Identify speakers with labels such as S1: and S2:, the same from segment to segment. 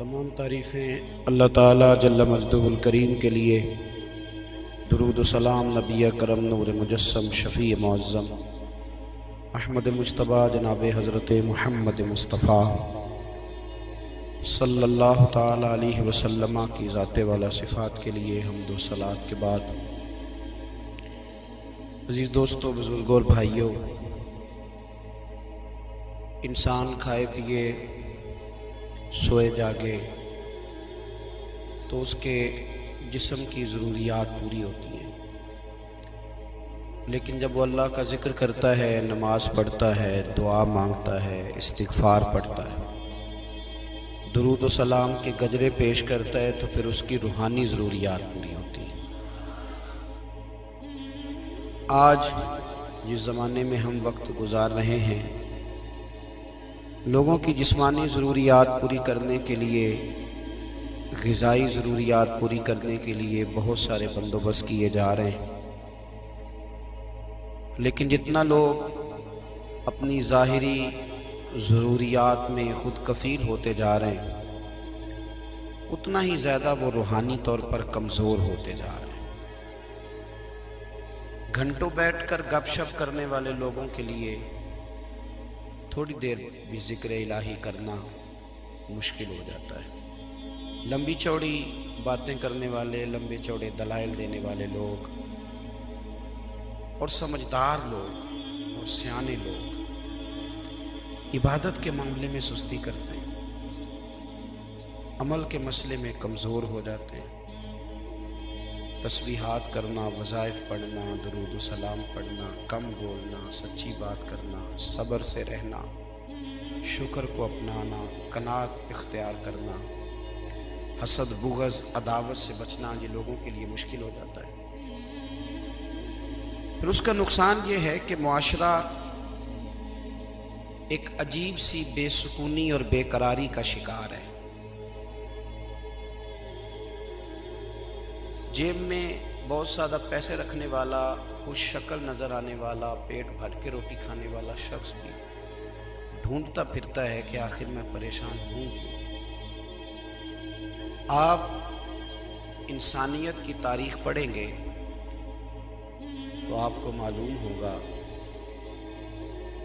S1: تمام تعریفیں اللہ تعالیٰ جل مجدہ الکریم کے لیے، درود و سلام نبی کرم نور مجسم شفیع معظم احمد مجتبیٰ جناب حضرت محمد مصطفیٰ صلی اللہ تعالیٰ علیہ وسلم کی ذات والا صفات کے لیے حمد و صلات کے بعد، عزیز دوستو، بزرگوں اور بھائیوں، انسان کھائے پیے سوئے جاگے تو اس کے جسم کی ضروریات پوری ہوتی ہیں، لیکن جب وہ اللہ کا ذکر کرتا ہے، نماز پڑھتا ہے، دعا مانگتا ہے، استغفار پڑھتا ہے، درود و سلام کے گجرے پیش کرتا ہے، تو پھر اس کی روحانی ضروریات پوری ہوتی ہیں۔ آج جس زمانے میں ہم وقت گزار رہے ہیں، لوگوں کی جسمانی ضروریات پوری کرنے کے لیے، غذائی ضروریات پوری کرنے کے لیے بہت سارے بندوبست کیے جا رہے ہیں، لیکن جتنا لوگ اپنی ظاہری ضروریات میں خود کفیل ہوتے جا رہے ہیں، اتنا ہی زیادہ وہ روحانی طور پر کمزور ہوتے جا رہے ہیں۔ گھنٹوں بیٹھ کر گپ شپ کرنے والے لوگوں کے لیے تھوڑی دیر بھی ذکر الہی کرنا مشکل ہو جاتا ہے۔ لمبی چوڑی باتیں کرنے والے، لمبے چوڑے دلائل دینے والے لوگ اور سمجھدار لوگ اور سیانے لوگ عبادت کے معاملے میں سستی کرتے ہیں، عمل کے مسئلے میں کمزور ہو جاتے ہیں۔ تسبیحات کرنا، وظائف پڑھنا، درود و سلام پڑھنا، کم بولنا، سچی بات کرنا، صبر سے رہنا، شکر کو اپنانا، قناعت اختیار کرنا، حسد، بغض، عداوت سے بچنا، یہ لوگوں کے لیے مشکل ہو جاتا ہے۔ پھر اس کا نقصان یہ ہے کہ معاشرہ ایک عجیب سی بے سکونی اور بے قراری کا شکار ہے۔ جیب میں بہت زیادہ پیسے رکھنے والا، خوش شکل نظر آنے والا، پیٹ بھر کے روٹی کھانے والا شخص بھی ڈھونڈتا پھرتا ہے کہ آخر میں پریشان ہوں کیوں۔ آپ انسانیت کی تاریخ پڑھیں گے تو آپ کو معلوم ہوگا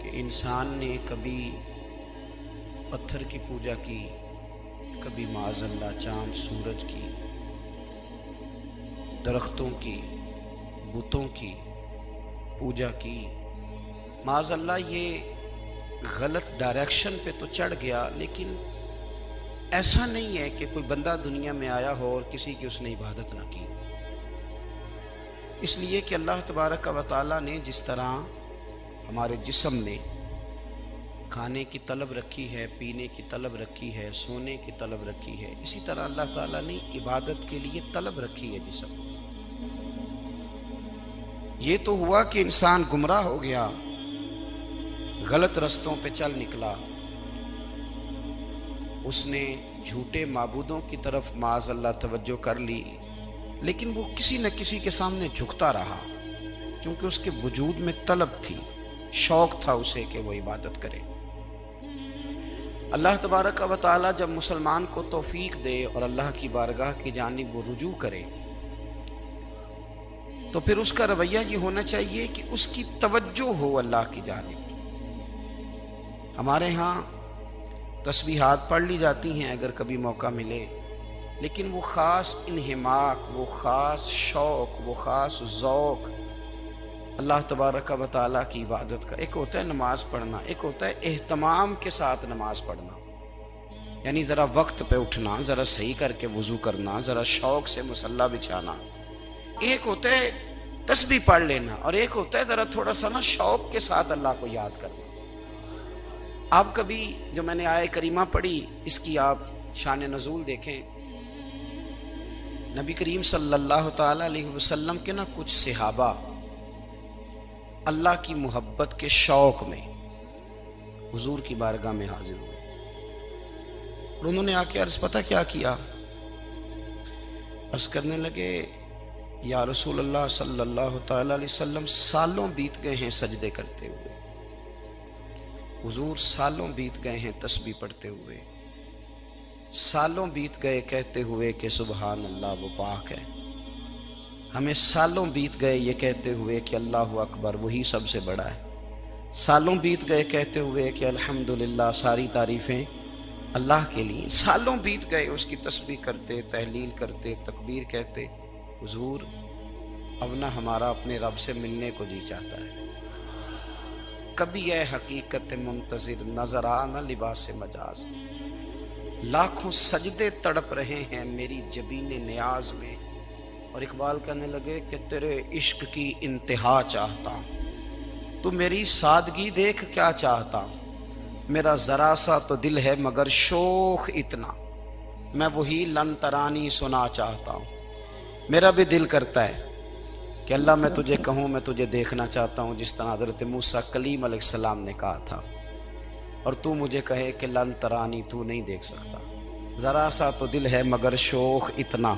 S1: کہ انسان نے کبھی پتھر کی پوجا کی، کبھی معاذ اللہ چاند سورج کی، درختوں کی، بتوں کی پوجا کی۔ معاذ اللہ یہ غلط ڈائریکشن پہ تو چڑھ گیا، لیکن ایسا نہیں ہے کہ کوئی بندہ دنیا میں آیا ہو اور کسی کی اس نے عبادت نہ کی۔ اس لیے کہ اللہ تبارک و تعالیٰ نے جس طرح ہمارے جسم میں کھانے کی طلب رکھی ہے، پینے کی طلب رکھی ہے، سونے کی طلب رکھی ہے، اسی طرح اللہ تعالیٰ نے عبادت کے لیے طلب رکھی ہے جسم۔ یہ تو ہوا کہ انسان گمراہ ہو گیا، غلط رستوں پہ چل نکلا، اس نے جھوٹے معبودوں کی طرف معاذ اللہ توجہ کر لی، لیکن وہ کسی نہ کسی کے سامنے جھکتا رہا، کیونکہ اس کے وجود میں طلب تھی، شوق تھا اسے کہ وہ عبادت کرے۔ اللہ تبارک و تعالیٰ جب مسلمان کو توفیق دے اور اللہ کی بارگاہ کی جانب وہ رجوع کرے، تو پھر اس کا رویہ یہ ہونا چاہیے کہ اس کی توجہ ہو اللہ کی جانب۔ ہمارے ہاں تسبیحات پڑھ لی جاتی ہیں اگر کبھی موقع ملے، لیکن وہ خاص انہماک، وہ خاص شوق، وہ خاص ذوق اللہ تبارک و تعالیٰ کی عبادت کا، ایک ہوتا ہے نماز پڑھنا، ایک ہوتا ہے اہتمام کے ساتھ نماز پڑھنا، یعنی ذرا وقت پہ اٹھنا، ذرا صحیح کر کے وضو کرنا، ذرا شوق سے مصلی بچھانا۔ ایک ہوتا ہے تسبیح پڑھ لینا، اور ایک ہوتا ہے ذرا تھوڑا سا نا شوق کے ساتھ اللہ کو یاد کرنا۔ آپ کبھی جو میں نے آیہ کریمہ پڑھی، اس کی آپ شان نزول دیکھیں۔ نبی کریم صلی اللہ تعالیٰ علیہ وسلم کے نا کچھ صحابہ اللہ کی محبت کے شوق میں حضور کی بارگاہ میں حاضر ہوئے، اور انہوں نے آ کے عرض پتہ کیا کیا؟ عرض کرنے لگے، یا رسول اللہ صلی اللہ تعالیٰ علیہ وسلم، سالوں بیت گئے ہیں سجدے کرتے ہوئے، حضور سالوں بیت گئے ہیں تسبیح پڑھتے ہوئے، سالوں بیت گئے کہتے ہوئے کہ سبحان اللہ وہ پاک ہے. ہمیں سالوں بیت گئے یہ کہتے ہوئے کہ اللہ اکبر وہی سب سے بڑا ہے. سالوں بیت گئے کہتے ہوئے کہ الحمدللہ ساری تعریفیں اللہ کے لیے. سالوں بیت گئے اس کی تسبیح کرتے، تحلیل کرتے، تکبیر کہتے. حضور اب نہ ہمارا اپنے رب سے ملنے کو جی چاہتا ہے. کبھی اے حقیقت منتظر نظر آ نہ لباس مجاز. لاکھوں سجدے تڑپ رہے ہیں میری جبین نیاز میں. اور اقبال کہنے لگے کہ تیرے عشق کی انتہا چاہتا ہوں. تو میری سادگی دیکھ کیا چاہتا ہوں. میرا ذرا سا تو دل ہے مگر شوخ اتنا. میں وہی لن ترانی سنا چاہتا ہوں. میرا بھی دل کرتا ہے کہ اللہ میں تجھے کہوں میں تجھے دیکھنا چاہتا ہوں جس طرح حضرت موسیٰ کلیم علیہ السلام نے کہا تھا. اور تو مجھے کہے کہ لن ترانی تو نہیں دیکھ سکتا. ذرا سا تو دل ہے مگر شوخ اتنا.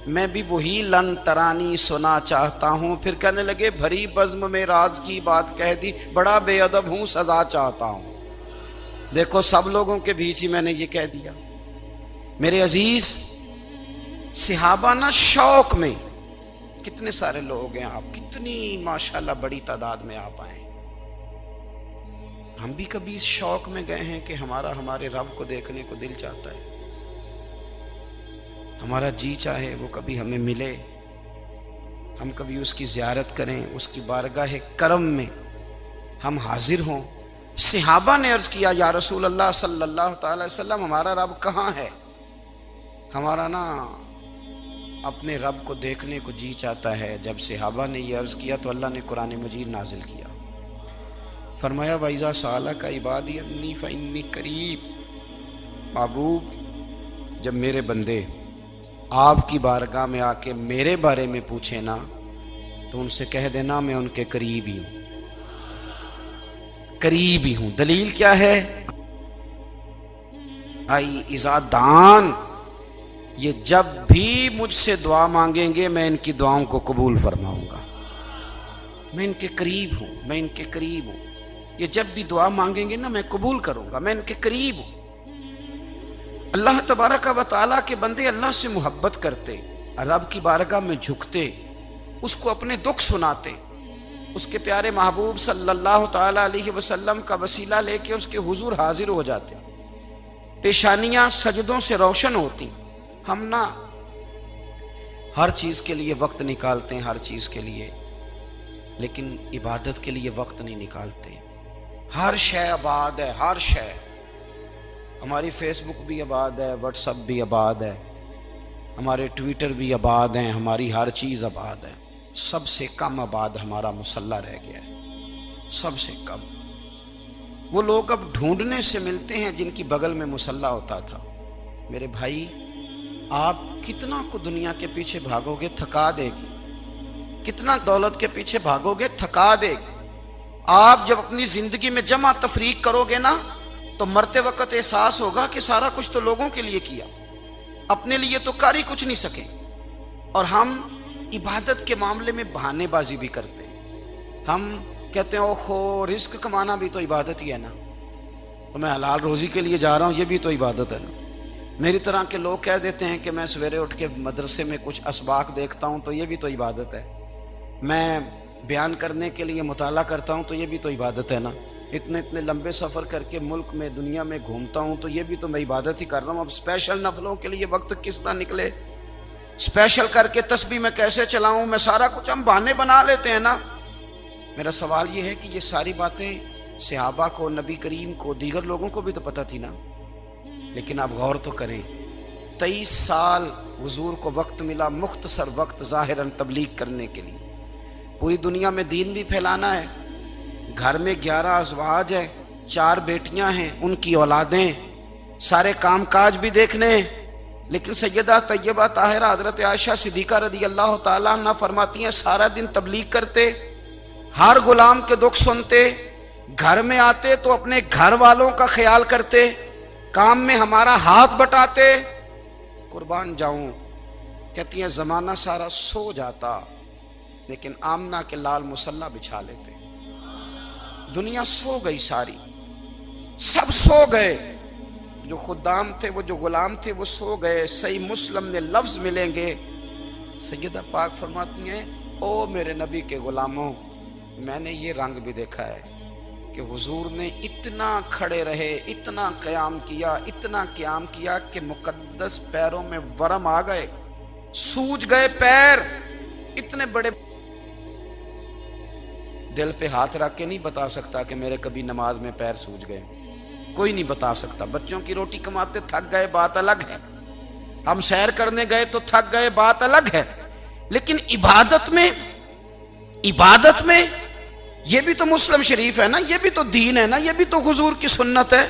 S1: میں بھی وہی لن ترانی سنا چاہتا ہوں. پھر کہنے لگے بھری بزم میں راز کی بات کہہ دی. بڑا بے ادب ہوں سزا چاہتا ہوں. دیکھو سب لوگوں کے بیچ ہی میں نے یہ کہہ دیا. میرے عزیز صحابہ نہ شوق میں کتنے سارے لوگ ہیں آپ کتنی ماشاءاللہ بڑی تعداد میں آپ آئے. ہم بھی کبھی اس شوق میں گئے ہیں کہ ہمارے رب کو دیکھنے کو دل چاہتا ہے. ہمارا جی چاہے وہ کبھی ہمیں ملے, ہم کبھی اس کی زیارت کریں, اس کی بارگاہ کرم میں ہم حاضر ہوں. صحابہ نے عرض کیا یا رسول اللہ صلی اللہ تعالی وسلم ہمارا رب کہاں ہے؟ ہمارا نا اپنے رب کو دیکھنے کو جی چاہتا ہے. جب صحابہ نے یہ عرض کیا تو اللہ نے قرآن مجید نازل کیا. فرمایا وَإِذَا سَأَلَكَ عِبَادِي عَنِّي فَإِنِّي قَرِيبٌ. محبوب جب میرے بندے آپ کی بارگاہ میں آ کے میرے بارے میں پوچھیں نا تو ان سے کہہ دینا میں ان کے قریب ہی ہوں, قریب ہی ہوں. دلیل کیا ہے؟ آئی اذا دان, یہ جب بھی مجھ سے دعا مانگیں گے میں ان کی دعاؤں کو قبول فرماؤں گا. میں ان کے قریب ہوں, میں ان کے قریب ہوں. یہ جب بھی دعا مانگیں گے نا میں قبول کروں گا, میں ان کے قریب ہوں. اللہ تبارک و تعالیٰ کے بندے اللہ سے محبت کرتے, رب کی بارگاہ میں جھکتے, اس کو اپنے دکھ سناتے, اس کے پیارے محبوب صلی اللہ تعالیٰ علیہ وسلم کا وسیلہ لے کے اس کے حضور حاضر ہو جاتے, پیشانیاں سجدوں سے روشن ہوتی. ہم نا ہر چیز کے لیے وقت نکالتے ہیں, ہر چیز کے لیے, لیکن عبادت کے لیے وقت نہیں نکالتے. ہر شے آباد ہے, ہر شے. ہماری فیس بک بھی آباد ہے, واٹس ایپ بھی آباد ہے, ہمارے ٹویٹر بھی آباد ہیں, ہماری ہر چیز آباد ہے. سب سے کم آباد ہمارا مصلی رہ گیا ہے, سب سے کم. وہ لوگ اب ڈھونڈنے سے ملتے ہیں جن کی بغل میں مصلی ہوتا تھا. میرے بھائی آپ کتنا کو دنیا کے پیچھے بھاگو گے تھکا دے گی, کتنا دولت کے پیچھے بھاگو گے تھکا دے گی. آپ جب اپنی زندگی میں جمع تفریق کرو گے نا تو مرتے وقت احساس ہوگا کہ سارا کچھ تو لوگوں کے لیے کیا, اپنے لیے تو کر ہی کچھ نہیں سکے. اور ہم عبادت کے معاملے میں بہانے بازی بھی کرتے. ہم کہتے ہیں اوہو رزق کمانا بھی تو عبادت ہی ہے نا, تو میں حلال روزی کے لیے جا رہا ہوں, یہ بھی تو عبادت ہے نا. میری طرح کے لوگ کہہ دیتے ہیں کہ میں سویرے اٹھ کے مدرسے میں کچھ اسباق دیکھتا ہوں تو یہ بھی تو عبادت ہے. میں بیان کرنے کے لیے مطالعہ کرتا ہوں تو یہ بھی تو عبادت ہے نا. اتنے لمبے سفر کر کے ملک میں دنیا میں گھومتا ہوں تو یہ بھی تو میں عبادت ہی کر رہا ہوں. اب اسپیشل نفلوں کے لیے وقت کس طرح نکلے, اسپیشل کر کے تسبیح میں کیسے چلاؤں, میں سارا کچھ ہم بہانے بنا لیتے ہیں نا. میرا سوال یہ ہے کہ یہ ساری باتیں صحابہ کو, نبی کریم کو, دیگر لوگوں کو بھی تو پتہ تھی نا. لیکن آپ غور تو کریں, 23 سال حضور کو وقت ملا, مختصر وقت ظاہراً تبلیغ کرنے کے لیے. پوری دنیا میں دین بھی پھیلانا ہے. گھر میں 11 ازواج ہے, 4 بیٹیاں ہیں, ان کی اولادیں, سارے کام کاج بھی دیکھنے ہیں. لیکن سیدہ طیبہ طاہرہ حضرت عائشہ صدیقہ رضی اللہ تعالیٰ عنہ فرماتی ہیں سارا دن تبلیغ کرتے, ہر غلام کے دکھ سنتے, گھر میں آتے تو اپنے گھر والوں کا خیال کرتے, کام میں ہمارا ہاتھ بٹاتے. قربان جاؤں, کہتی ہیں زمانہ سارا سو جاتا لیکن آمنہ کے لال مصلی بچھا لیتے. دنیا سو گئی, ساری سب سو گئے, جو خدام تھے، وہ جو غلام تھے، وہ سو گئے. صحیح مسلم میں لفظ ملیں گے. سیدہ پاک فرماتی ہیں او میرے نبی کے غلاموں، میں نے یہ رنگ بھی دیکھا ہے کہ حضور نے اتنا کھڑے رہے، اتنا قیام کیا، اتنا قیام کیا کہ مقدس پیروں میں ورم آ گئے، سوج گئے پیر. اتنے بڑے دل پہ ہاتھ رکھ کے نہیں بتا سکتا کہ میرے کبھی نماز میں پیر سوج گئے، کوئی نہیں بتا سکتا. بچوں کی روٹی کماتے تھک گئے بات الگ ہے، ہم سیر کرنے گئے تو تھک گئے بات الگ ہے، لیکن عبادت میں یہ بھی تو مسلم شریف ہے نا، یہ بھی تو دین ہے نا، یہ بھی تو حضور کی سنت ہے،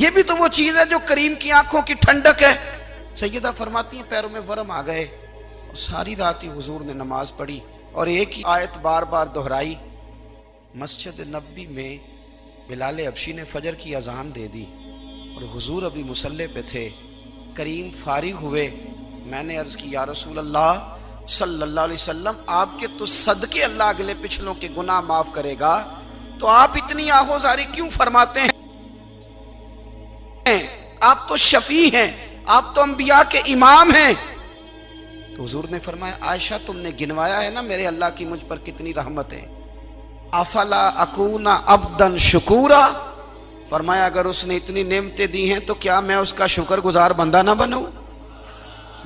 S1: یہ بھی تو وہ چیز ہے جو کریم کی آنکھوں کی ٹھنڈک ہے. سیدہ فرماتی ہیں پیروں میں ورم آ گئے، اور ساری رات ہی حضور نے نماز پڑھی اور ایک ہی آیت بار بار دہرائی. مسجد نبوی میں بلال حبشی نے فجر کی اذان دے دی اور حضور ابھی مصلی پہ تھے. کریم فارغ ہوئے. میں نے عرض کی یا رسول اللہ صلی اللہ علیہ وسلم، آپ کے تو صدقے اللہ اگلے پچھلوں کے گناہ معاف کرے گا، تو آپ اتنی آہوزاری کیوں فرماتے ہیں؟ آپ تو شفیع ہیں، آپ تو انبیاء کے امام ہیں. تو حضور نے فرمایا عائشہ تم نے گنوایا ہے نا میرے اللہ کی مجھ پر کتنی رحمت ہے. افلا اکون عبدا شکورا، فرمایا اگر اس نے اتنی نعمتیں دی ہیں تو کیا میں اس کا شکر گزار بندہ نہ بنوں؟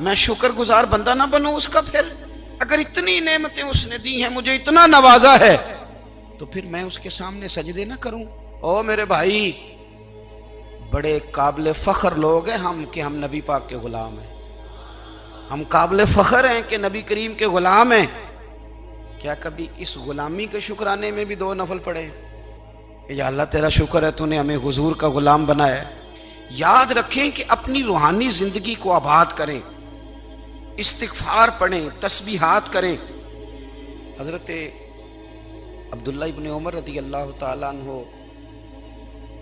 S1: میں شکر گزار بندہ نہ بنوں اس کا؟ پھر اگر اتنی نعمتیں اس نے دی ہیں، مجھے اتنا نوازا ہے، تو پھر میں اس کے سامنے سجدے نہ کروں؟ او میرے بھائی، بڑے قابل فخر لوگ ہیں ہم کہ ہم نبی پاک کے غلام ہیں. ہم قابل فخر ہیں کہ نبی کریم کے غلام ہیں. کیا کبھی اس غلامی کے شکرانے میں بھی 2 نفل پڑھے کہ یا اللہ تیرا شکر ہے تو نے ہمیں حضور کا غلام بنایا ہے؟ یاد رکھیں کہ اپنی روحانی زندگی کو آباد کریں، استغفار پڑھیں، تسبیحات کریں. حضرت عبداللہ ابن عمر رضی اللہ تعالیٰ عنہ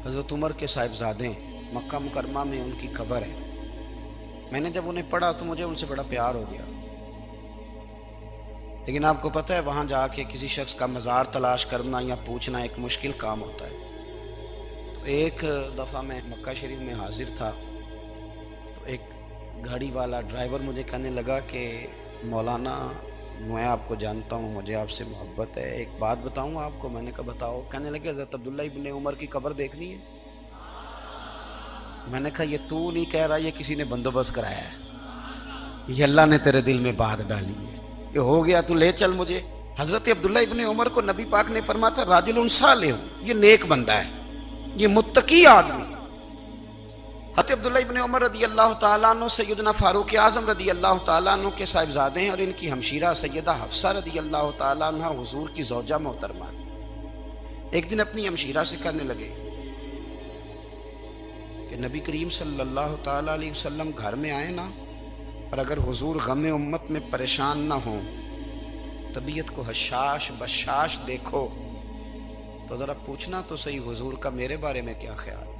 S1: حضرت عمر کے صاحبزادے، مکہ مکرمہ میں ان کی قبر ہے. میں نے جب انہیں پڑھا تو مجھے ان سے بڑا پیار ہو گیا، لیکن آپ کو پتہ ہے وہاں جا کے کسی شخص کا مزار تلاش کرنا یا پوچھنا ایک مشکل کام ہوتا ہے. تو ایک دفعہ میں مکہ شریف میں حاضر تھا، تو ایک گاڑی والا ڈرائیور مجھے کہنے لگا کہ مولانا میں آپ کو جانتا ہوں، مجھے آپ سے محبت ہے، ایک بات بتاؤں آپ کو؟ میں نے کہا بتاؤ. کہنے لگے حضرت عبداللہ ابن عمر کی قبر دیکھنی ہے. میں نے کہا یہ تو نہیں کہہ رہا، یہ کسی نے بندوبست کرایا ہے، یہ اللہ نے تیرے دل میں بات ڈالی ہے، یہ ہو گیا تو لے چل مجھے. حضرت عبداللہ ابن عمر کو نبی پاک نے فرمایا تھا راجل صالح، یہ نیک بندہ ہے، یہ متقی آدمی. حضرت عبداللہ ابن عمر رضی اللہ تعالیٰ عنہ سیدنا فاروق اعظم رضی اللہ تعالیٰ عنہ کے صاحبزادے ہیں، اور ان کی ہمشیرہ سیدہ حفصہ رضی اللہ تعالیٰ عنہ حضور کی زوجہ محترمہ. ایک دن اپنی ہمشیرہ سے کہنے لگے کہ نبی کریم صلی اللہ تعالیٰ علیہ وسلم گھر میں آئے نا، اور اگر حضور غم امت میں پریشان نہ ہوں، طبیعت کو حشاش بشاش دیکھو، تو ذرا پوچھنا تو صحیح حضور کا میرے بارے میں کیا خیال ہے،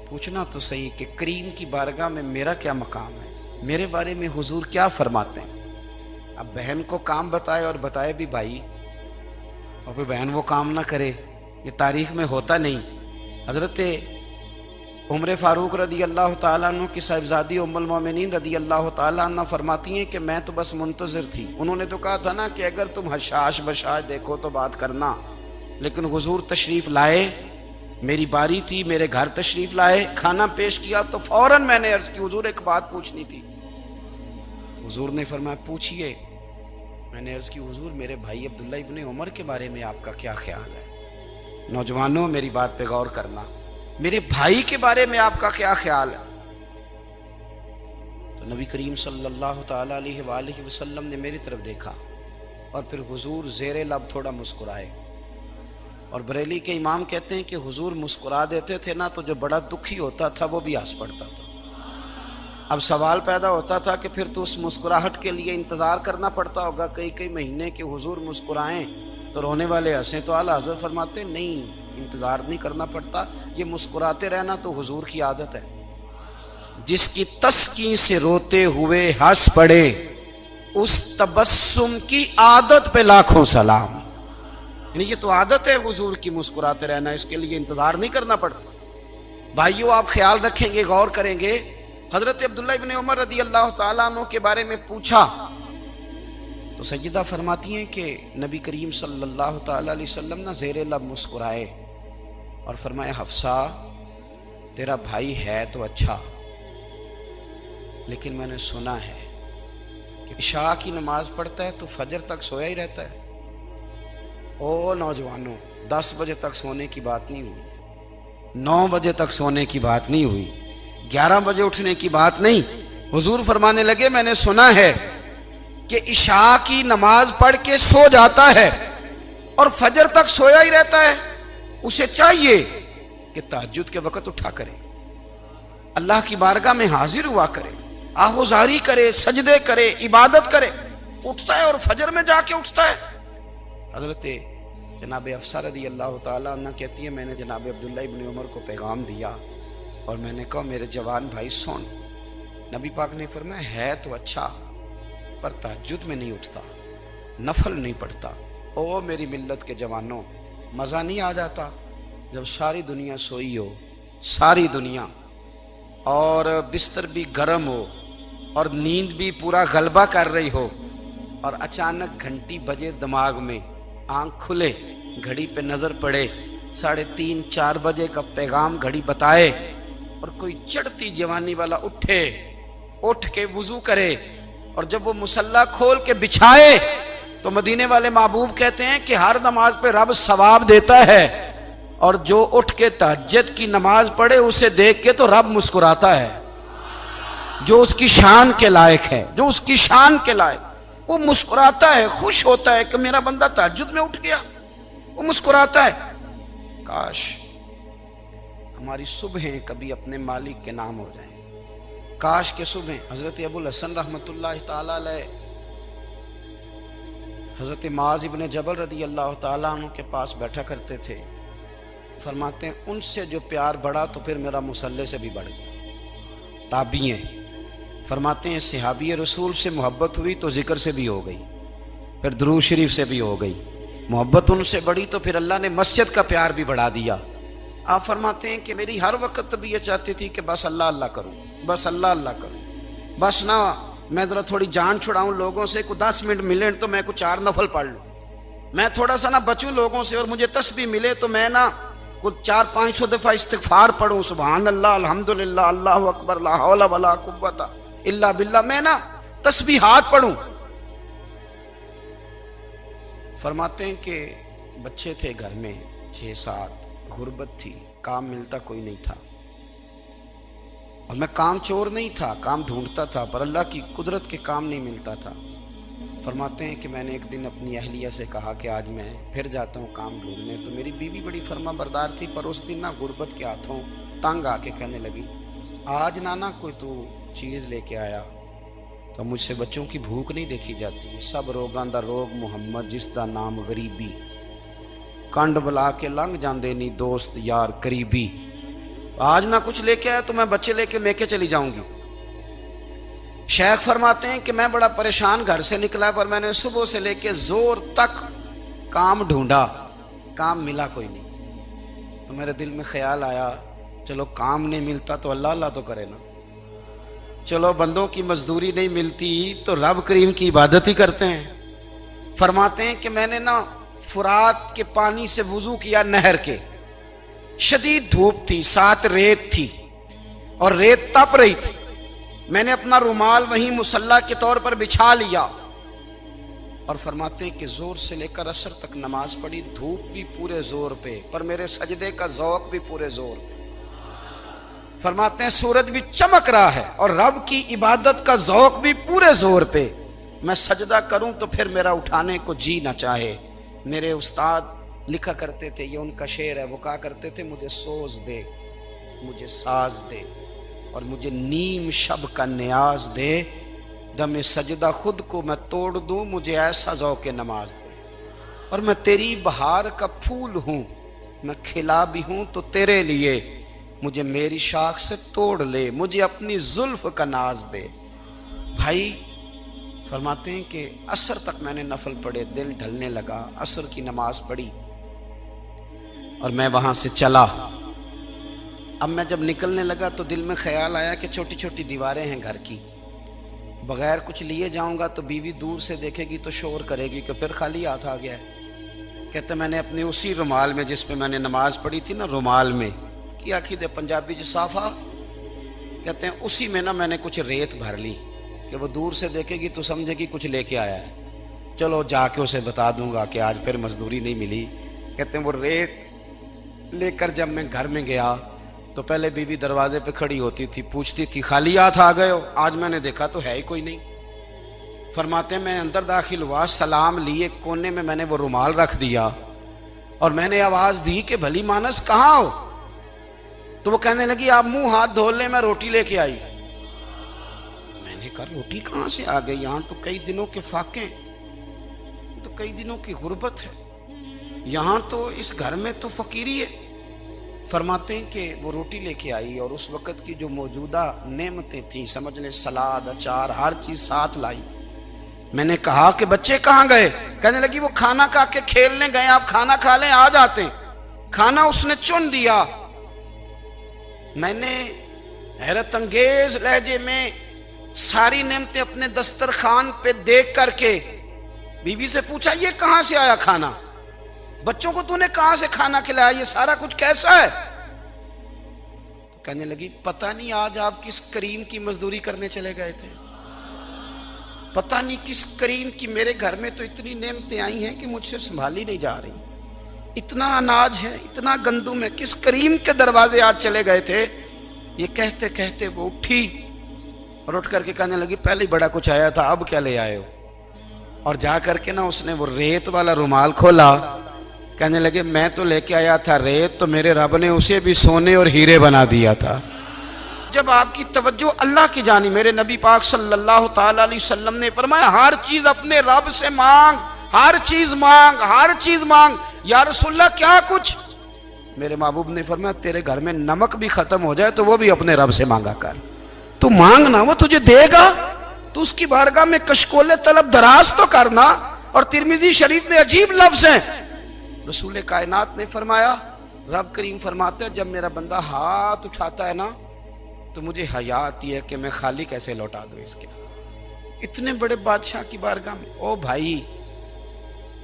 S1: پوچھنا تو صحیح کہ کریم کی بارگاہ میں میرا کیا مقام ہے، میرے بارے میں حضور کیا فرماتے ہیں. اب بہن کو کام بتائے اور بتائے بھی بھائی، اور پھر بہن وہ کام نہ کرے، یہ تاریخ میں ہوتا نہیں. حضرت عمر فاروق رضی اللہ تعالیٰ عنہ کی صاحبزادی ام المومنین رضی اللہ تعالیٰ عنہ فرماتی ہیں کہ میں تو بس منتظر تھی. انہوں نے تو کہا تھا نا کہ اگر تم حشاش بشاش دیکھو تو بات کرنا، لیکن حضور تشریف لائے، میری باری تھی، میرے گھر تشریف لائے، کھانا پیش کیا تو فوراً میں نے عرض کی حضور ایک بات پوچھنی تھی. تو حضور نے فرمایا پوچھئے. میں نے عرض کی حضور میرے بھائی عبداللہ ابن عمر کے بارے میں آپ کا کیا خیال ہے؟ نوجوانوں میری بات پہ غور کرنا، میرے بھائی کے بارے میں آپ کا کیا خیال ہے؟ تو نبی کریم صلی اللہ تعالیٰ علیہ وآلہ وسلم نے میری طرف دیکھا اور پھر حضور زیر لب تھوڑا مسکرائے. اور بریلی کے امام کہتے ہیں کہ حضور مسکرا دیتے تھے نا تو جو بڑا دکھی ہوتا تھا وہ بھی ہنس پڑتا تھا. اب سوال پیدا ہوتا تھا کہ پھر تو اس مسکراہٹ کے لیے انتظار کرنا پڑتا ہوگا کئی مہینے کہ حضور مسکرائیں تو رونے والے ہنسیں. تو اعلیٰ حضرت فرماتے ہیں نہیں، انتظار نہیں کرنا پڑتا، یہ مسکراتے رہنا تو حضور کی عادت ہے. جس کی تسکین سے روتے ہوئے ہنس پڑے، اس تبسم کی عادت پہ لاکھوں سلام. یعنی یہ تو عادت ہے حضور کی مسکراتے رہنا، اس کے لیے انتظار نہیں کرنا پڑتا. بھائیوں آپ خیال رکھیں گے، غور کریں گے، حضرت عبداللہ ابن عمر رضی اللہ تعالیٰ عنہ کے بارے میں پوچھا تو سیدہ فرماتی ہیں کہ نبی کریم صلی اللہ تعالیٰ علیہ وسلم نہ زیر لب مسکرائے اور فرمایا حفصہ تیرا بھائی ہے تو اچھا، لیکن میں نے سنا ہے کہ عشاء کی نماز پڑھتا ہے تو فجر تک سویا ہی رہتا ہے۔ او نوجوانوں، 10 بجے تک سونے کی بات نہیں ہوئی، 9 بجے تک سونے کی بات نہیں ہوئی، 11 بجے اٹھنے کی بات نہیں۔ حضور فرمانے لگے میں نے سنا ہے کہ عشاء کی نماز پڑھ کے سو جاتا ہے اور فجر تک سویا ہی رہتا ہے، اسے چاہیے کہ تہجد کے وقت اٹھا کرے، اللہ کی بارگاہ میں حاضر ہوا کرے، آہوزاری کرے، سجدے کرے، عبادت کرے، اٹھتا ہے اور فجر میں جا کے اٹھتا ہے۔ حضرت جناب حفصہ رضی اللہ تعالیٰ عنہ کہتی ہے میں نے جناب عبداللہ ابن عمر کو پیغام دیا اور میں نے کہا میرے جوان بھائی سن، نبی پاک نے فرمایا ہے تو اچھا پر تہجد میں نہیں اٹھتا، نفل نہیں پڑھتا۔ او میری ملت کے جوانوں، مزہ نہیں آ جاتا جب ساری دنیا سوئی ہو، ساری دنیا، اور بستر بھی گرم ہو اور نیند بھی پورا غلبہ کر رہی ہو، اور اچانک گھنٹی بجے دماغ میں، آنکھ کھلے، گھڑی پہ نظر پڑے، 3:30 4 بجے کا پیغام گھڑی بتائے، اور کوئی چڑھتی جوانی والا اٹھ کے وضو کرے، اور جب وہ مصلی کھول کے بچھائے تو مدینے والے محبوب کہتے ہیں کہ ہر نماز پہ رب ثواب دیتا ہے، اور جو اٹھ کے تہجد کی نماز پڑھے اسے دیکھ کے تو رب مسکراتا ہے، جو اس کی شان کے لائق ہے، جو اس کی شان کے لائق، وہ مسکراتا ہے، خوش ہوتا ہے کہ میرا بندہ تہجد میں اٹھ گیا، وہ مسکراتا ہے۔ کاش ہماری صبحیں کبھی اپنے مالک کے نام ہو جائیں، کاش کے صبحیں۔ حضرت ابو الحسن رحمۃ اللہ تعالیٰ علیہ حضرت معاذ ابن جبل رضی اللہ تعالیٰ عنہ کے پاس بیٹھا کرتے تھے، فرماتے ہیں ان سے جو پیار بڑھا تو پھر میرا مصلی سے بھی بڑھ گیا۔ تابعی ہیں، فرماتے ہیں صحابی رسول سے محبت ہوئی تو ذکر سے بھی ہو گئی، پھر درود شریف سے بھی ہو گئی، محبت ان سے بڑھی تو پھر اللہ نے مسجد کا پیار بھی بڑھا دیا۔ آپ فرماتے ہیں کہ میری ہر وقت طبیعت چاہتی تھی کہ بس اللہ اللہ کروں، بس اللہ اللہ کروں، بس نہ میں ذرا تھوڑی جان چھڑاؤں لوگوں سے، کوئی 10 منٹ ملے تو میں کوئی 4 نفل پڑھ لوں، میں تھوڑا سا نہ بچوں لوگوں سے، اور مجھے تسبیح ملے تو میں نہ کچھ 400-500 دفعہ استغفار پڑھوں، سبحان اللہ، الحمدللہ، اللہ اکبر، لا حول ولا قوت الا باللہ، میں نا تسبیحات پڑھوں۔ فرماتے ہیں کہ بچے تھے گھر میں 6-7، غربت تھی، کام ملتا کوئی نہیں تھا، اور میں کام چور نہیں تھا، کام ڈھونڈتا تھا، پر اللہ کی قدرت کے کام نہیں ملتا تھا۔ فرماتے ہیں کہ میں نے ایک دن اپنی اہلیہ سے کہا کہ آج میں پھر جاتا ہوں کام ڈھونڈنے، تو میری بیوی بڑی فرما بردار تھی، پر اس دن نہ غربت کے ہاتھوں تنگ آ کے کہنے لگی آج نانا کوئی تو چیز لے کے آیا، تو مجھ سے بچوں کی بھوک نہیں دیکھی جاتی، سب روگاں دا روگ محمد جس دا نام غریبی، کنڈ بلا کے لنگ جاندے نہیں دوست یار قریبی، آج نہ کچھ لے کے آیا تو میں بچے لے کے میکے چلی جاؤں گی۔ شیخ فرماتے ہیں کہ میں بڑا پریشان گھر سے نکلا، پر میں نے صبح سے لے کے زور تک کام ڈھونڈا، کام ملا کوئی نہیں، تو میرے دل میں خیال آیا چلو کام نہیں ملتا تو اللہ اللہ تو کرے نا، چلو بندوں کی مزدوری نہیں ملتی تو رب کریم کی عبادت ہی کرتے ہیں۔ فرماتے ہیں کہ میں نے نا فرات کے پانی سے وضو کیا، نہر کے، شدید دھوپ تھی، ساتھ ریت تھی اور ریت تپ رہی تھی، میں نے اپنا رومال وہیں مصلی کے طور پر بچھا لیا، اور فرماتے ہیں کہ زور سے لے کر عصر تک نماز پڑھی، دھوپ بھی پورے زور پہ، پر میرے سجدے کا ذوق بھی پورے زور پہ۔ فرماتے ہیں سورج بھی چمک رہا ہے اور رب کی عبادت کا ذوق بھی پورے زور پہ، میں سجدہ کروں تو پھر میرا اٹھانے کو جی نہ چاہے۔ میرے استاد لکھا کرتے تھے، یہ ان کا شعر ہے، وہ کہا کرتے تھے مجھے سوز دے، مجھے ساز دے، اور مجھے نیم شب کا نیاز دے، دم سجدہ خود کو میں توڑ دوں، مجھے ایسا ذوق نماز دے، اور میں تیری بہار کا پھول ہوں، میں کھلا بھی ہوں تو تیرے لیے، مجھے میری شاخ سے توڑ لے، مجھے اپنی زلف کا ناز دے۔ بھائی فرماتے ہیں کہ عصر تک میں نے نفل پڑھے، دل ڈھلنے لگا، عصر کی نماز پڑھی اور میں وہاں سے چلا، اب میں جب نکلنے لگا تو دل میں خیال آیا کہ چھوٹی چھوٹی دیواریں ہیں گھر کی، بغیر کچھ لیے جاؤں گا تو بیوی دور سے دیکھے گی تو شور کرے گی کہ پھر خالی ہاتھ آ گیا ہے۔ کہتے میں نے اپنے اسی رومال میں جس پہ میں نے نماز پڑھی تھی نا، رومال میں کیا آخی دے پنجابی صافہ کہتے ہیں، اسی میں نا میں نے کچھ ریت بھر لی کہ وہ دور سے دیکھے گی تو سمجھے گی کچھ لے کے آیا ہے، چلو جا کے اسے بتا دوں گا کہ آج پھر مزدوری نہیں ملی۔ کہتے ہیں وہ ریت لے کر جب میں گھر میں گیا تو پہلے بیوی دروازے پہ کھڑی ہوتی تھی، پوچھتی تھی خالی ہاتھ آ گئے ہو؟ آج میں نے دیکھا تو ہے ہی کوئی نہیں۔ فرماتے ہیں میں اندر داخل ہوا، سلام لیے کونے میں میں نے وہ رومال رکھ دیا اور میں نے آواز دی کہ بھلی مانس کہاں ہو؟ تو وہ کہنے لگی آپ منہ ہاتھ دھو لیں، میں روٹی لے کے آئی۔ میں نے کہا روٹی کہاں سے آ گئی؟ یہاں تو کئی دنوں کے فاقے، تو کئی دنوں کی غربت ہے، یہاں تو اس گھر میں تو فقیری ہے۔ فرماتے ہیں کہ وہ روٹی لے کے آئی اور اس وقت کی جو موجودہ نعمتیں تھیں، سمجھ لیں سلاد، اچار، ہر چیز ساتھ لائی۔ میں نے کہا کہ بچے کہاں گئے؟ کہنے لگی وہ کھانا کھا کے کھیلنے گئے، آپ کھانا کھا لیں آ جاتے ہیں۔ کھانا اس نے چن دیا۔ میں نے حیرت انگیز لہجے میں ساری نعمتیں اپنے دسترخوان پہ دیکھ کر کے بیوی سے پوچھا یہ کہاں سے آیا کھانا؟ بچوں کو تو نے کہاں سے کھانا کھلایا؟ یہ سارا کچھ کیسا ہے؟ تو کہنے لگی پتہ نہیں آج آپ کس کریم کی مزدوری کرنے چلے گئے تھے، پتہ نہیں کس کریم کی، میرے گھر میں تو اتنی نعمتیں آئی ہیں کہ مجھ سے سنبھالی نہیں جا رہی، اتنا اناج ہے، اتنا گندم ہے، کس کریم کے دروازے آج چلے گئے تھے؟ یہ کہتے کہتے وہ اٹھی اور اٹھ کر کے کہنے لگی پہلے ہی بڑا کچھ آیا تھا، اب کیا لے آئے ہو؟ اور جا کر کے نا اس نے وہ ریت والا رومال کھولا، کہنے لگے میں تو لے کے آیا تھا ریت، تو میرے رب نے اسے بھی سونے اور ہیرے بنا دیا تھا۔ جب آپ کی توجہ اللہ کی جانب، میرے نبی پاک صلی اللہ تعالی علیہ وسلم نے فرمایا ہر چیز اپنے رب سے مانگ، ہر چیز مانگ، ہر چیز مانگ۔ یا رسول اللہ کیا کچھ؟ میرے محبوب نے فرمایا تیرے گھر میں نمک بھی ختم ہو جائے تو وہ بھی اپنے رب سے مانگا کر، تو مانگنا وہ تجھے دے گا، تو اس کی بارگاہ میں کشکول طلب دراز تو کرنا۔ اور ترمذی شریف میں عجیب لفظ ہیں، رسول کائنات نے فرمایا، رب کریم فرماتا ہے جب میرا بندہ ہاتھ اٹھاتا ہے نا تو مجھے حیا آتی ہے کہ میں خالی کیسے لوٹا دوں اس کے۔ اتنے بڑے بادشاہ کی بارگاہ میں، او بھائی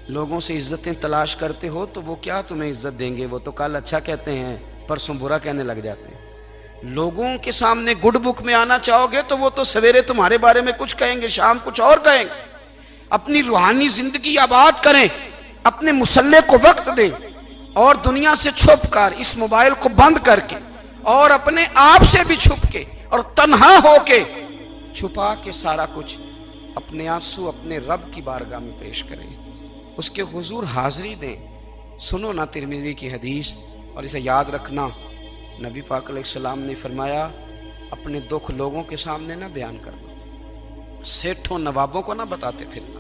S1: لوگوں سے عزتیں تلاش کرتے ہو تو وہ کیا تمہیں عزت دیں گے؟ وہ تو کل اچھا کہتے ہیں پرسوں برا کہنے لگ جاتے ہیں۔ لوگوں کے سامنے گڈ بک میں آنا چاہو گے تو وہ تو سویرے تمہارے بارے میں کچھ کہیں گے، شام کچھ اور کہیں گے۔ اپنی روحانی زندگی آباد کریں، اپنے مسلح کو وقت دیں، اور دنیا سے چھپ کر اس موبائل کو بند کر کے اور اپنے آپ سے بھی چھپ کے اور تنہا ہو کے چھپا کے سارا کچھ اپنے آنسو اپنے رب کی بارگاہ میں پیش کریں، اس کے حضور حاضری دیں۔ سنو نا ترمذی کی حدیث اور اسے یاد رکھنا، نبی پاک علیہ السلام نے فرمایا اپنے دکھ لوگوں کے سامنے نہ بیان کر دو، سیٹھوں نوابوں کو نہ بتاتے پھرنا،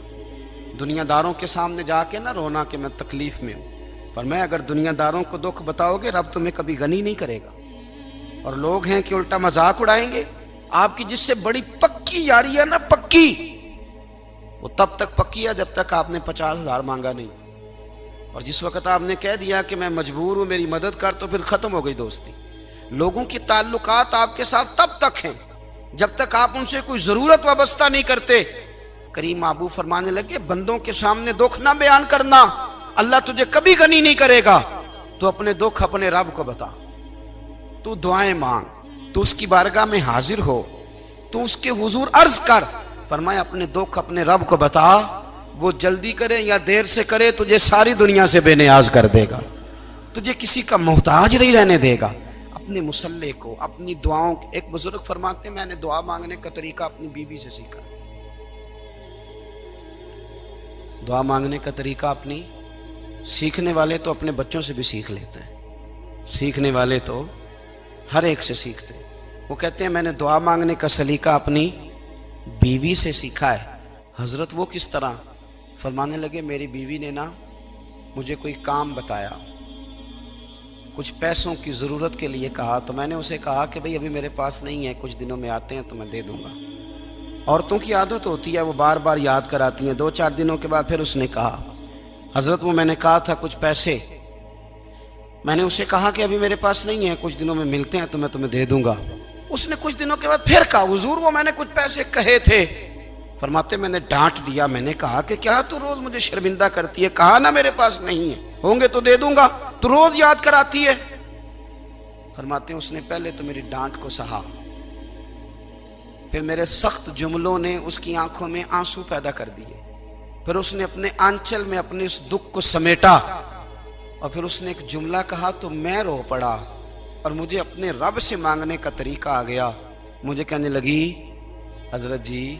S1: دنیا داروں کے سامنے جا کے نہ رونا کہ میں تکلیف میں ہوں۔ فرمایا اگر دنیا داروں کو دکھ بتاؤ گے رب تمہیں کبھی غنی نہیں کرے گا، اور لوگ ہیں کہ الٹا مذاق اڑائیں گے۔ آپ کی جس سے بڑی پکی یاری ہے نا، پکی، وہ تب تک پکی ہے جب تک آپ نے 50,000 مانگا نہیں، اور جس وقت آپ نے کہہ دیا کہ میں مجبور ہوں میری مدد کر تو پھر ختم ہو گئی دوستی۔ لوگوں کی تعلقات آپ کے ساتھ تب تک ہیں جب تک آپ ان سے کوئی ضرورت وابستہ نہیں کرتے۔ کریم محبوب فرمانے لگے بندوں کے سامنے دکھ نہ بیان کرنا، اللہ تجھے کبھی غنی نہیں کرے گا، تو اپنے دکھ اپنے رب کو بتا، تو دعائیں مانگ، تو اس کی بارگاہ میں حاضر ہو، تو اس کے حضور عرض کر۔ فرمایا اپنے دکھ اپنے رب کو بتا، وہ جلدی کرے یا دیر سے کرے تجھے ساری دنیا سے بے نیاز کر دے گا، تجھے کسی کا محتاج نہیں رہنے دے گا۔ اپنے مسلح کو، اپنی دعاؤں، ایک بزرگ فرماتے ہیں میں نے دعا مانگنے کا طریقہ اپنی بیوی سے سیکھا، دعا مانگنے کا طریقہ اپنی، سیکھنے والے تو اپنے بچوں سے بھی سیکھ لیتے ہیں، سیکھنے والے تو ہر ایک سے سیکھتے ہیں۔ وہ کہتے ہیں میں نے دعا مانگنے کا سلیقہ اپنی بیوی سے سیکھا ہے۔ حضرت وہ کس طرح؟ فرمانے لگے میری بیوی نے نا مجھے کوئی کام بتایا، کچھ پیسوں کی ضرورت کے لیے کہا، تو میں نے اسے کہا کہ بھئی ابھی میرے پاس نہیں ہے، کچھ دنوں میں آتے ہیں تو میں دے دوں گا۔ عورتوں کی عادت ہوتی ہے وہ بار بار یاد کراتی ہیں، 2-4 دنوں کے بعد پھر اس نے کہا حضرت وہ میں نے کہا تھا کچھ پیسے، میں نے اسے کہا کہ ابھی میرے پاس نہیں ہے، کچھ دنوں میں ملتے ہیں تو میں تمہیں دے دوں گا۔ اس نے کچھ دنوں کے بعد پھر کہا حضور وہ میں نے کچھ پیسے کہے تھے۔ فرماتے میں نے ڈانٹ دیا، میں نے کہا کہ کیا تو روز مجھے شرمندہ کرتی ہے، کہا نا میرے پاس نہیں ہے، ہوں گے تو دے دوں گا، تو روز یاد کراتی ہے۔ فرماتے ہیں اس نے پہلے تو میری ڈانٹ کو سہا، پھر میرے سخت جملوں نے اس کی آنکھوں میں آنسو پیدا کر دیے، پھر اس نے اپنے آنچل میں اپنے اس دکھ کو سمیٹا، اور پھر اس نے ایک جملہ کہا تو میں رو پڑا، اور مجھے اپنے رب سے مانگنے کا طریقہ آ گیا۔ مجھے کہنے لگی حضرت جی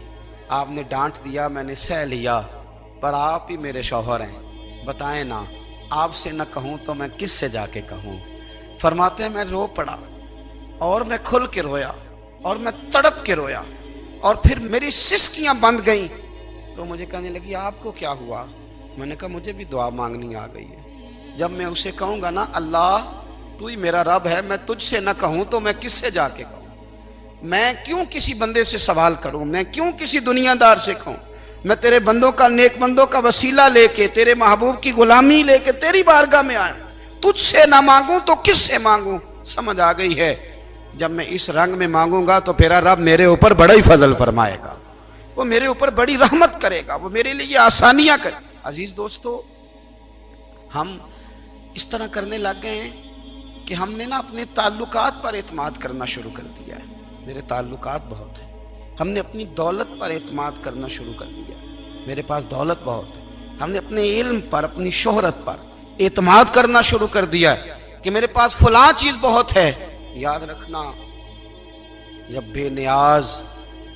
S1: آپ نے ڈانٹ دیا، میں نے سہ لیا، پر آپ ہی میرے شوہر ہیں، بتائیں نا آپ سے نہ کہوں تو میں کس سے جا کے کہوں۔ فرماتے ہیں میں رو پڑا، اور میں کھل کے رویا، اور میں تڑپ کے رویا، اور پھر میری سسکیاں بند گئیں۔ تو مجھے کہنے لگی آپ کو کیا ہوا؟ میں نے کہا مجھے بھی دعا مانگنی آ گئی ہے۔ جب میں اسے کہوں گا نا اللہ تو ہی میرا رب ہے، میں تجھ سے نہ کہوں تو میں کس سے جا کے کہوں؟ میں کیوں کسی بندے سے سوال کروں؟ میں کیوں کسی دنیا دار سے کہوں؟ میں تیرے بندوں کا، نیک بندوں کا وسیلہ لے کے، تیرے محبوب کی غلامی لے کے تیری بارگاہ میں آیا، تجھ سے نہ مانگوں تو کس سے مانگوں؟ سمجھ آ گئی ہے؟ جب میں اس رنگ میں مانگوں گا تو پھر رب میرے اوپر بڑا ہی فضل فرمائے گا، وہ میرے اوپر بڑی رحمت کرے گا، وہ میرے لیے آسانیاں کرے گا۔ عزیز دوستو، ہم اس طرح کرنے لگ گئے ہیں کہ ہم نے نا اپنے تعلقات پر اعتماد کرنا شروع کر دیا ہے۔ میرے تعلقات بہت ہیں، ہم نے اپنی دولت پر اعتماد کرنا شروع کر دیا ہے، میرے پاس دولت بہت ہے۔ ہم نے اپنے علم پر، اپنی شہرت پر اعتماد کرنا شروع کر دیا ہے کہ میرے پاس فلاں چیز بہت ہے۔ یاد رکھنا، جب بے نیاز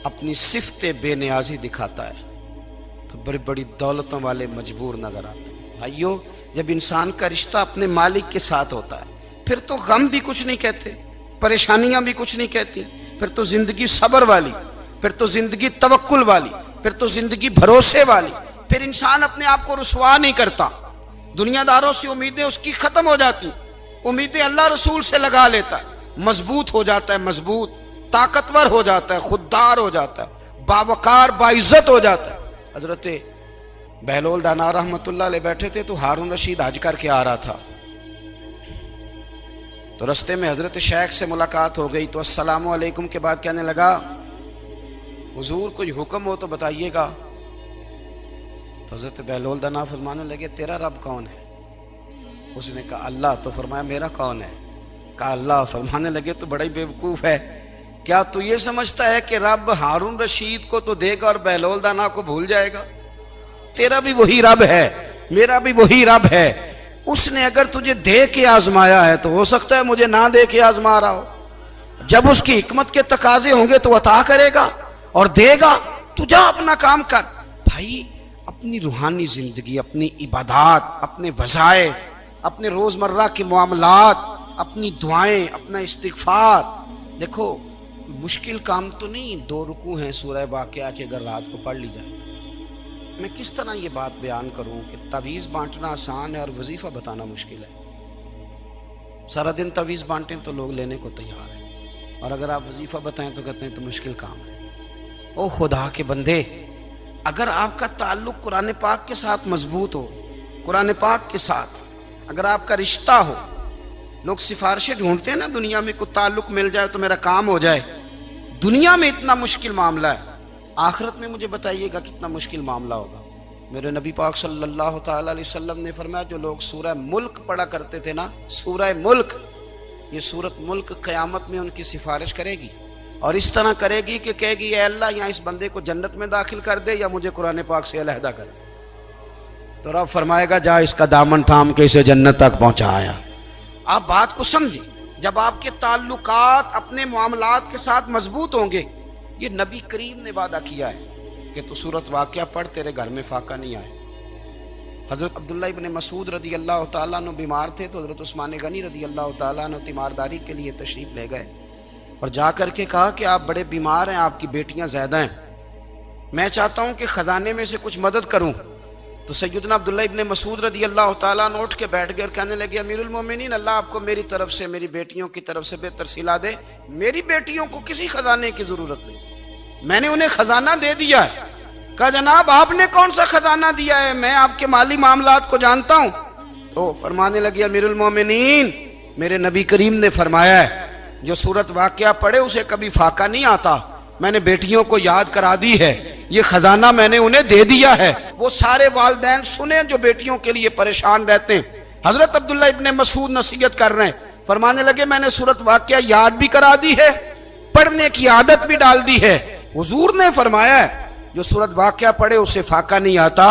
S1: اپنی صفت بے نیازی دکھاتا ہے تو بڑی بڑی دولتوں والے مجبور نظر آتے ہیں۔ بھائیو، جب انسان کا رشتہ اپنے مالک کے ساتھ ہوتا ہے پھر تو غم بھی کچھ نہیں کہتے، پریشانیاں بھی کچھ نہیں کہتی، پھر تو زندگی صبر والی، پھر تو زندگی توکل والی، پھر تو زندگی بھروسے والی، پھر انسان اپنے آپ کو رسوا نہیں کرتا، دنیا داروں سے امیدیں اس کی ختم ہو جاتی، امیدیں اللہ رسول سے لگا لیتا ہے، مضبوط ہو جاتا ہے، مضبوط، طاقتور ہو جاتا ہے، خوددار ہو جاتا ہے، باوقار باعزت ہو جاتا ہے۔ حضرت بہلول دانا رحمت اللہ علیہ بیٹھے تھے تو ہارون رشید حج کر کے آ رہا تھا، تو رستے میں حضرت شیخ سے ملاقات ہو گئی، تو السلام علیکم کے بعد کہنے لگا حضور کوئی حکم ہو تو بتائیے گا۔ تو حضرت بہلول دانا فرمانے لگے تیرا رب کون ہے؟ اس نے کہا اللہ۔ تو فرمایا میرا کون ہے؟ کہا اللہ۔ فرمانے لگے تو بڑا ہی بیوقوف ہے، کیا تو یہ سمجھتا ہے کہ رب ہارون رشید کو تو دے گا اور بہلول دانا کو بھول جائے گا؟ تیرا بھی وہی رب ہے، میرا بھی وہی رب ہے، اس نے اگر تجھے دے کے آزمایا ہے تو ہو سکتا ہے مجھے نہ دے کے آزما رہا ہو، جب اس کی حکمت کے تقاضے ہوں گے تو عطا کرے گا اور دے گا، تو جا اپنا کام کر۔ بھائی اپنی روحانی زندگی، اپنی عبادات، اپنے وظائف، اپنے روزمرہ کے معاملات، اپنی دعائیں، اپنا استغفار، دیکھو مشکل کام تو نہیں، 2 رکوع ہیں سورہ واقعہ کے اگر رات کو پڑھ لی جائے تو۔ میں کس طرح یہ بات بیان کروں کہ تعویذ بانٹنا آسان ہے اور وظیفہ بتانا مشکل ہے۔ سارا دن تعویذ بانٹیں تو لوگ لینے کو تیار ہیں، اور اگر آپ وظیفہ بتائیں تو کہتے ہیں تو مشکل کام ہے۔ او خدا کے بندے، اگر آپ کا تعلق قرآن پاک کے ساتھ مضبوط ہو، قرآن پاک کے ساتھ اگر آپ کا رشتہ ہو، لوگ سفارشیں ڈھونڈتے ہیں نا دنیا میں، کوئی تعلق مل جائے تو میرا کام ہو جائے، دنیا میں اتنا مشکل معاملہ ہے، آخرت میں مجھے بتائیے گا کتنا مشکل معاملہ ہوگا۔ میرے نبی پاک صلی اللہ تعالیٰ علیہ وسلم نے فرمایا جو لوگ سورہ ملک پڑھا کرتے تھے نا، سورہ ملک، یہ سورت ملک قیامت میں ان کی سفارش کرے گی، اور اس طرح کرے گی کہ کہے گی اے اللہ یہاں اس بندے کو جنت میں داخل کر دے یا مجھے قرآن پاک سے علیحدہ کر دے، تو رب فرمائے گا جا اس کا دامن تھام کے اسے جنت تک پہنچایا۔ آپ بات کو سمجھیں، جب آپ کے تعلقات اپنے معاملات کے ساتھ مضبوط ہوں گے، یہ نبی کریم نے وعدہ کیا ہے کہ تو سورت واقعہ پڑھ تیرے گھر میں فاقہ نہیں آئے۔ حضرت عبداللہ ابن مسعود رضی اللہ تعالیٰ عنہ بیمار تھے تو حضرت عثمان غنی رضی اللہ تعالیٰ عنہ تیمارداری کے لیے تشریف لے گئے اور جا کر کے کہا کہ آپ بڑے بیمار ہیں، آپ کی بیٹیاں زیادہ ہیں، میں چاہتا ہوں کہ خزانے میں سے کچھ مدد کروں۔ تو سیدنا عبداللہ ابن مسعود رضی اللہ تعالیٰ عنہ اٹھ کے بیٹھ گئے اور کہنے لگے امیر المومنین، اللہ آپ کو میری طرف سے، میری بیٹیوں کی طرف سے بہتر صلہ دے، میری بیٹیوں کو کسی خزانے کی ضرورت نہیں، میں نے انہیں خزانہ دے دیا ہے۔ کہا جناب آپ نے کون سا خزانہ دیا ہے، میں آپ کے مالی معاملات کو جانتا ہوں۔ تو فرمانے لگی امیر المومنین میرے نبی کریم نے فرمایا ہے جو سورت واقعہ پڑھے اسے کبھی فاقہ نہیں آتا، میں نے بیٹیوں کو یاد کرا دی ہے، یہ خزانہ میں نے انہیں دے دیا ہے۔ وہ سارے والدین سنیں جو بیٹیوں کے لیے پریشان رہتے ہیں۔ حضرت عبداللہ ابن مسعود نصیحت کر رہے ہیں، فرمانے لگے میں نے سورت واقعہ یاد بھی کرا دی ہے، پڑھنے کی عادت بھی ڈال دی ہے۔ حضور نے فرمایا ہے جو سورت واقعہ پڑھے اسے فاقہ نہیں آتا۔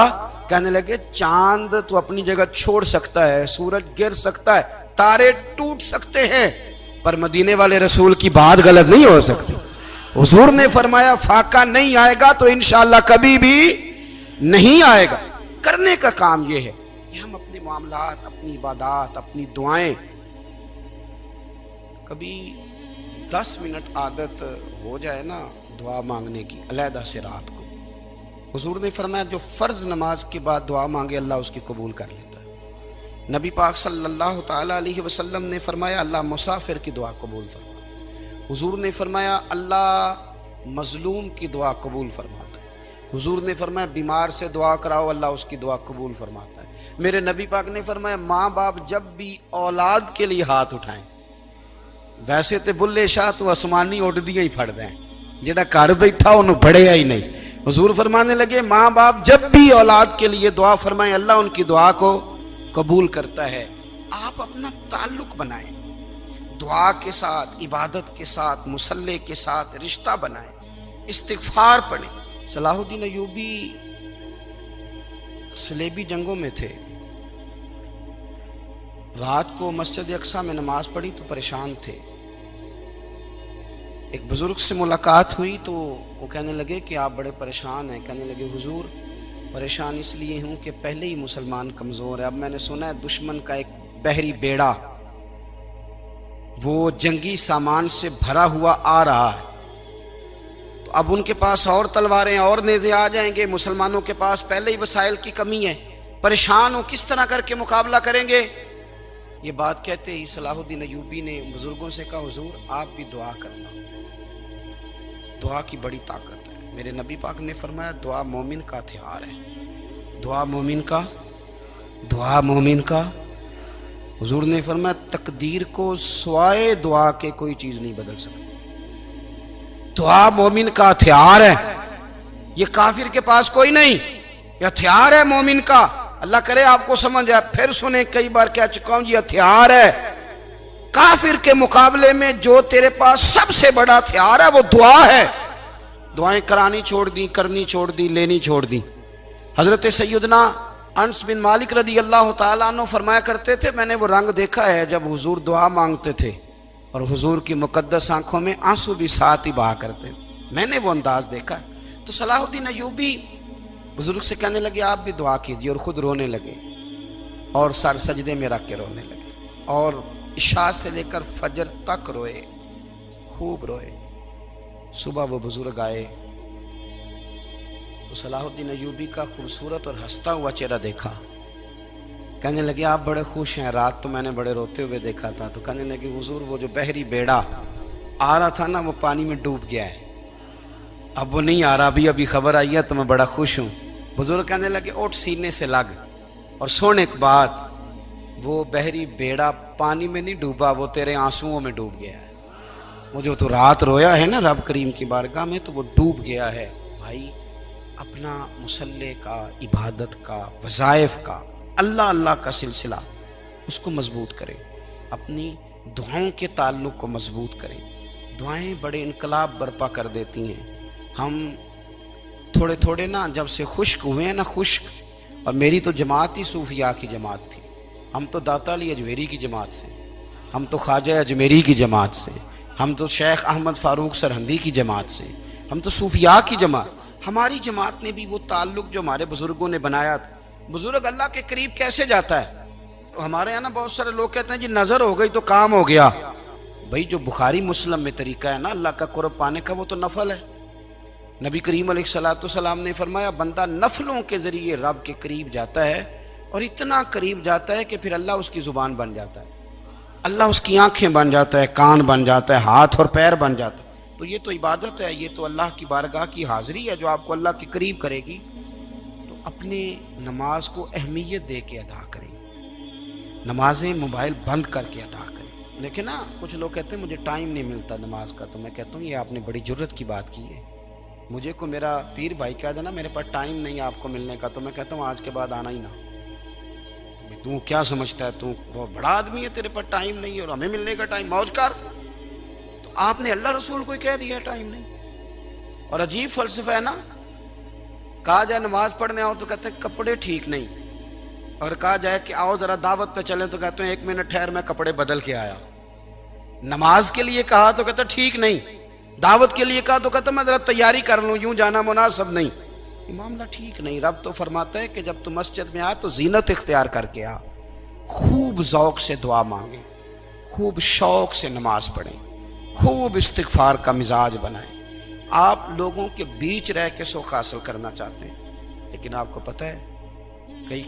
S1: کہنے لگے چاند تو اپنی جگہ چھوڑ سکتا ہے، سورج گر سکتا ہے، تارے ٹوٹ سکتے ہیں، پر مدینے والے رسول کی بات غلط نہیں ہو سکتی۔ حضور نے فرمایا فاقہ نہیں آئے گا تو انشاءاللہ کبھی بھی نہیں آئے گا۔ کرنے کا کام یہ ہے کہ ہم اپنے معاملات، اپنی عبادات، اپنی دعائیں کبھی 10 منٹ عادت ہو جائے نا دعا مانگنے کی علیحدہ سے رات کو۔ حضور نے فرمایا جو فرض نماز کے بعد دعا مانگے اللہ اس کی قبول کر لیتا ہے۔ نبی پاک صلی اللہ تعالیٰ علیہ وسلم نے فرمایا اللہ مسافر کی دعا قبول فرماتا ہے۔ حضور نے فرمایا اللہ مظلوم کی دعا قبول فرماتا ہے۔ حضور نے فرمایا بیمار سے دعا کراؤ اللہ اس کی دعا قبول فرماتا ہے۔ میرے نبی پاک نے فرمایا ماں باپ جب بھی اولاد کے لیے ہاتھ اٹھائیں، ویسے تے بلے شاہ تو آسمانی اڑ دیا ہی پھڑ دیں، جڑا گھر بیٹھا انہوں بڑھیا ہی نہیں۔ حضور فرمانے لگے ماں باپ جب بھی اولاد کے لیے دعا فرمائیں اللہ ان کی دعا کو قبول کرتا ہے۔ آپ اپنا تعلق بنائیں، دعا کے ساتھ، عبادت کے ساتھ، مصلی کے ساتھ رشتہ بنائیں، استغفار پڑھیں۔ صلاح الدین ایوبی صلیبی جنگوں میں تھے، رات کو مسجد اقصیٰ میں نماز پڑھی تو پریشان تھے۔ ایک بزرگ سے ملاقات ہوئی تو وہ کہنے لگے کہ آپ بڑے پریشان ہیں۔ کہنے لگے حضور پریشان اس لیے ہوں کہ پہلے ہی مسلمان کمزور ہے، اب میں نے سنا ہے دشمن کا ایک بحری بیڑا وہ جنگی سامان سے بھرا ہوا آ رہا ہے، تو اب ان کے پاس اور تلواریں اور نیزے آ جائیں گے، مسلمانوں کے پاس پہلے ہی وسائل کی کمی ہے، پریشان ہوں کس طرح کر کے مقابلہ کریں گے۔ یہ بات کہتے ہی صلاح الدین ایوبی نے بزرگوں سے کہا حضور آپ بھی دعا کرنا، دعا کی بڑی طاقت ہے۔ میرے نبی پاک نے فرمایا دعا مومن کا ہتھیار ہے، دعا مومن کا۔ حضور نے فرمایا تقدیر کو سوائے دعا کے کوئی چیز نہیں بدل سکتی، دعا مومن کا ہتھیار ہے، یہ کافر کے پاس کوئی نہیں، یہ ہتھیار ہے مومن کا۔ اللہ کرے آپ کو سمجھ آئے، پھر سنیں کئی بار کہہ چکا ہوں یہ ہتھیار ہے۔ کافر کے مقابلے میں جو تیرے پاس سب سے بڑا ہتھیار ہے وہ دعا ہے۔ دعائیں کرانی چھوڑ دی، کرنی چھوڑ دی، لینی چھوڑ دی۔ حضرت سیدنا انس بن مالک رضی اللہ تعالیٰ عنہ فرمایا کرتے تھے میں نے وہ رنگ دیکھا ہے جب حضور دعا مانگتے تھے اور حضور کی مقدس آنکھوں میں آنسو بھی ساتھ ہی بہا کرتے تھے، میں نے وہ انداز دیکھا۔ تو صلاح الدین ایوبی بزرگ سے کہنے لگے آپ بھی دعا کیجیے، اور خود رونے لگے اور سر سجدے میں رکھ کے رونے لگے، اور عشاء سے لے کر فجر تک روئے، خوب روئے۔ صبح وہ بزرگ آئے تو صلاح الدین ایوبی کا خوبصورت اور ہنستا ہوا چہرہ دیکھا، کہنے لگے آپ بڑے خوش ہیں، رات تو میں نے بڑے روتے ہوئے دیکھا تھا۔ تو کہنے لگے حضور وہ جو بحری بیڑا آ رہا تھا نا وہ پانی میں ڈوب گیا ہے، اب وہ نہیں آ رہا، ابھی خبر آئی ہے تو میں بڑا خوش ہوں۔ بزرگ کہنے لگے اٹھ سینے سے لگ، اور سن ایک بات، وہ بحری بیڑا پانی میں نہیں ڈوبا، وہ تیرے آنسوؤں میں ڈوب گیا ہے۔ وہ جو تو رات رویا ہے نا رب کریم کی بارگاہ میں تو وہ ڈوب گیا ہے۔ بھائی اپنا مصلی کا، عبادت کا، وظائف کا، اللہ اللہ کا سلسلہ اس کو مضبوط کرے، اپنی دعاؤں کے تعلق کو مضبوط کرے۔ دعائیں بڑے انقلاب برپا کر دیتی ہیں۔ ہم تھوڑے تھوڑے نا جب سے خشک ہوئے ہیں نا، خشک، اور میری تو جماعت ہی صوفیاء کی جماعت تھی، ہم تو داتا علی اجمیری کی جماعت سے، ہم تو خواجہ اجمیری کی جماعت سے، ہم تو شیخ احمد فاروق سرہندی کی جماعت سے، ہم تو صوفیاء کی جماعت۔ ہماری جماعت نے بھی وہ تعلق جو ہمارے بزرگوں نے بنایا تھا۔ بزرگ اللہ کے قریب کیسے جاتا ہے؟ تو ہمارے یہاں نا بہت سارے لوگ کہتے ہیں جی نظر ہو گئی تو کام ہو گیا۔ بھائی جو بخاری مسلم میں طریقہ ہے نا اللہ کا قرب پانے کا وہ تو نفل ہے۔ نبی کریم علیہ السلام نے فرمایا بندہ نفلوں کے ذریعے رب کے قریب جاتا ہے، اور اتنا قریب جاتا ہے کہ پھر اللہ اس کی زبان بن جاتا ہے، اللہ اس کی آنکھیں بن جاتا ہے، کان بن جاتا ہے، ہاتھ اور پیر بن جاتا ہے۔ تو یہ تو عبادت ہے، یہ تو اللہ کی بارگاہ کی حاضری ہے جو آپ کو اللہ کے قریب کرے گی۔ تو اپنے نماز کو اہمیت دے کے ادا کریں، نمازیں موبائل بند کر کے ادا کریں۔ لیکن نا کچھ لوگ کہتے ہیں مجھے ٹائم نہیں ملتا نماز کا، تو میں کہتا ہوں یہ آپ نے بڑی جرت کی بات کی ہے۔ مجھے کو میرا پیر بھائی کہا جائے نا میرے پاس ٹائم نہیں آپ کو ملنے کا، تو میں کہتا ہوں آج کے بعد آنا ہی نہ۔ تو کیا سمجھتا ہے تو بہت بڑا آدمی ہے، تیرے پاس ٹائم نہیں ہے اور ہمیں ملنے کا ٹائم، موج کر۔ تو آپ نے اللہ رسول کو کہہ دیا ٹائم نہیں۔ اور عجیب فلسفہ ہے نا، کہا جائے نماز پڑھنے آؤ تو کہتے ہیں کپڑے ٹھیک نہیں، اور کہا جائے کہ آؤ ذرا دعوت پہ چلیں تو کہتے ہیں 1 منٹ ٹھہر میں کپڑے بدل کے آیا۔ نماز کے لیے کہا تو کہتا ٹھیک نہیں، دعوت کے لیے کہا تو کہتا میں ذرا تیاری کر لوں، یوں جانا مناسب نہیں۔ یہ معاملہ ٹھیک نہیں۔ رب تو فرماتا ہے کہ جب تو مسجد میں آ تو زینت اختیار کر کے آ، خوب ذوق سے دعا مانگیں، خوب شوق سے نماز پڑھیں، خوب استغفار کا مزاج بنائیں۔ آپ لوگوں کے بیچ رہ کے سوکھ حاصل کرنا چاہتے ہیں، لیکن آپ کو پتہ ہے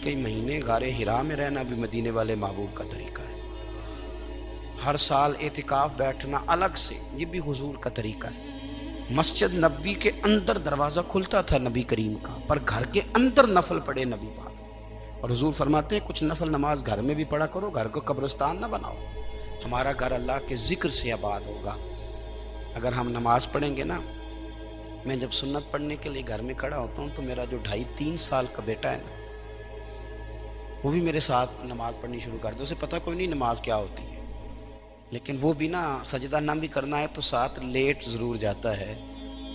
S1: کئی مہینے غار حرا میں رہنا بھی مدینے والے محبوب کا طریقہ ہے۔ ہر سال اعتکاف بیٹھنا الگ سے، یہ بھی حضور کا طریقہ ہے۔ مسجد نبوی کے اندر دروازہ کھلتا تھا نبی کریم کا، پر گھر کے اندر نفل پڑھے نبی پاک، اور حضور فرماتے ہیں کچھ نفل نماز گھر میں بھی پڑھا کرو، گھر کو قبرستان نہ بناؤ۔ ہمارا گھر اللہ کے ذکر سے آباد ہوگا اگر ہم نماز پڑھیں گے نا۔ میں جب سنت پڑھنے کے لیے گھر میں کھڑا ہوتا ہوں تو میرا جو 2.5-3 سال کا بیٹا ہے نا، وہ بھی میرے ساتھ نماز پڑھنی شروع کر دے۔ اسے پتہ کوئی نہیں نماز کیا ہوتی ہے، لیکن وہ بھی نا سجدہ نہ بھی کرنا ہے تو ساتھ لیٹ ضرور جاتا ہے۔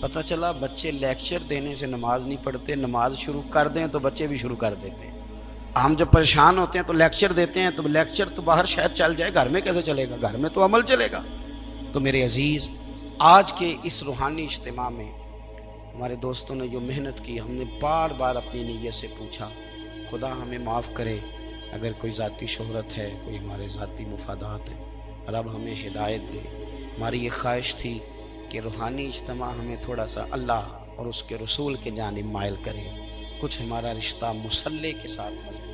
S1: پتہ چلا بچے لیکچر دینے سے نماز نہیں پڑھتے، نماز شروع کر دیں تو بچے بھی شروع کر دیتے ہیں۔ ہم جب پریشان ہوتے ہیں تو لیکچر دیتے ہیں، تو لیکچر تو باہر شاید چل جائے، گھر میں کیسے چلے گا؟ گھر میں تو عمل چلے گا۔ تو میرے عزیز، آج کے اس روحانی اجتماع میں ہمارے دوستوں نے جو محنت کی، ہم نے بار بار اپنی نیت سے پوچھا خدا ہمیں معاف کرے اگر کوئی ذاتی شہرت ہے، کوئی ہمارے ذاتی مفادات ہیں، رب ہمیں ہدایت دے۔ ہماری یہ خواہش تھی کہ روحانی اجتماع ہمیں تھوڑا سا اللہ اور اس کے رسول کے جانب مائل کرے، کچھ ہمارا رشتہ مصلی کے ساتھ مضبوط